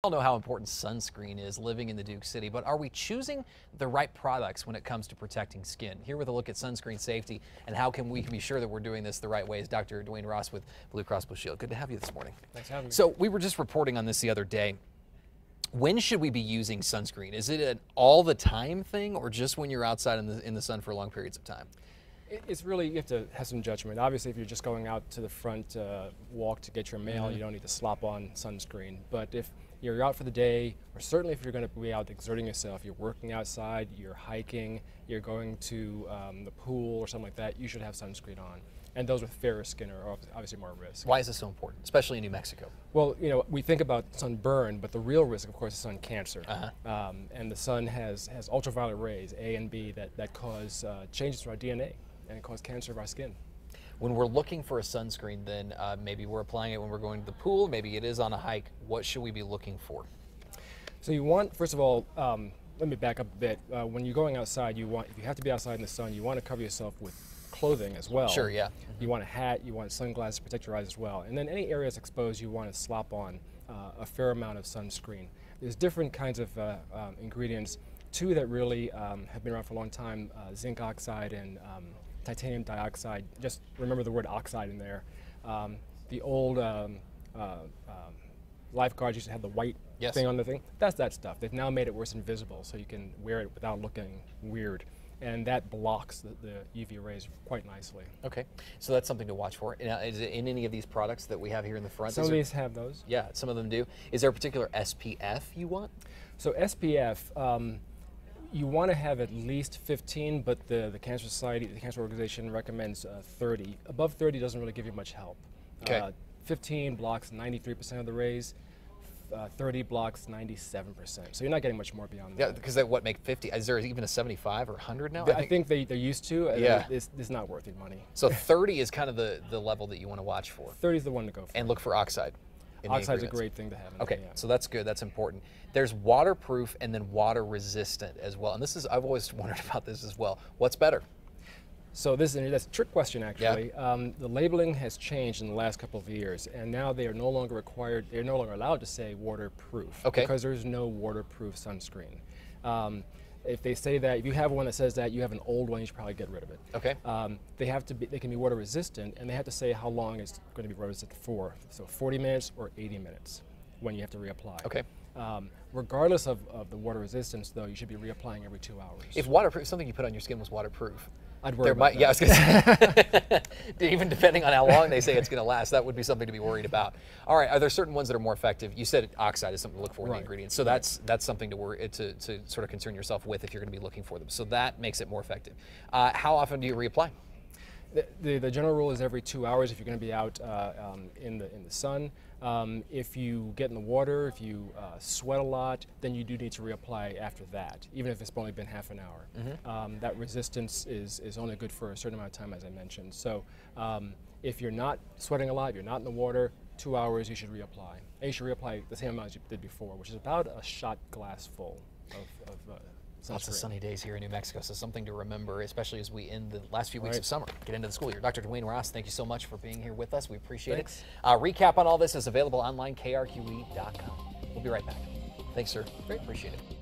All know how important sunscreen is living in the Duke City, but are we choosing the right products when it comes to protecting skin? Here with a look at sunscreen safety and how we can be sure that we're doing this the right way is Dr. Dwayne Ross with Blue Cross Blue Shield. Good to have you this morning. Thanks for having me. So we were just reporting on this the other day. When should we be using sunscreen? Is it an all the time thing or just when you're outside in the sun for long periods of time? It's really, you have to have some judgment. Obviously, if you're just going out to the front walk to get your mail, you don't need to slop on sunscreen. But if you're out for the day, or certainly if you're going to be out exerting yourself, you're working outside, you're hiking, you're going to the pool or something like that, you should have sunscreen on. And those with fairer skin are obviously more at risk. Why is this so important, especially in New Mexico? Well, you know, we think about sunburn, but the real risk, of course, is sun cancer. And the sun has ultraviolet rays, A and B, that cause changes to our DNA and cause cancer of our skin. When we're looking for a sunscreen, then maybe we're applying it when we're going to the pool, maybe it is on a hike. What should we be looking for? So you want, first of all, let me back up a bit. When you're going outside, if you have to be outside in the sun, you want to cover yourself with clothing as well. Sure, yeah. You want a hat, you want sunglasses to protect your eyes as well. And then any areas exposed, you want to slop on a fair amount of sunscreen. There's different kinds of ingredients. Two that really have been around for a long time, zinc oxide and titanium dioxide. Just remember the word oxide in there. The old lifeguards used to have the white thing on the thing. That's that stuff. They've now made it worse invisible, so you can wear it without looking weird. And that blocks the UV rays quite nicely. Okay, so that's something to watch for. Now, is it in any of these products that we have here in the front? Some of these have those. Yeah, some of them do. Is there a particular SPF you want? So SPF, you want to have at least 15, but the Cancer Society, the Cancer Organization recommends 30. Above 30 doesn't really give you much help. Okay. 15 blocks 93% of the rays. 30 blocks 97%. So you're not getting much more beyond that. Yeah, because that what make 50? Is there even a 75 or 100 now? I think they're used to. Yeah. It's not worth your money. So 30 is kind of the level that you want to watch for. 30 is the one to go for. And look for oxide. Oxide's a great thing to have. Okay, so that's good. That's important. There's waterproof and then water resistant as well. And this is, I've always wondered about this as well. What's better? So that's a trick question, actually. Yeah. The labeling has changed in the last couple of years, and now they are no longer required. They're no longer allowed to say waterproof. Okay. Because there's no waterproof sunscreen. If they say that, if you have one that says that, you have an old one, you should probably get rid of it. Okay. They can be water resistant, and they have to say how long it's going to be water resistant for. So 40 minutes or 80 minutes when you have to reapply. Okay. Regardless of the water resistance, though, you should be reapplying every 2 hours. If waterproof, something you put on your skin was waterproof, I'd worry about that. Yeah, I was going to say, even depending on how long they say it's going to last, that would be something to be worried about. All right, are there certain ones that are more effective? You said oxide is something to look for in the ingredients, so that's something to sort of concern yourself with if you're going to be looking for them. So that makes it more effective. How often do you reapply? The general rule is every 2 hours if you're going to be out in the sun. If you get in the water, if you sweat a lot, then you do need to reapply after that, even if it's only been half an hour. That resistance is only good for a certain amount of time, as I mentioned. So if you're not sweating a lot, if you're not in the water, 2 hours you should reapply. And you should reapply the same amount as you did before, which is about a shot glass full of sunscreen. Lots of sunny days here in New Mexico, so something to remember, especially as we end the last few weeks of summer, get into the school year. Dr. Dwayne Ross, thank you so much for being here with us. We appreciate it. Recap on all this is available online, krqe.com. We'll be right back. Thanks, sir. Great. Appreciate it.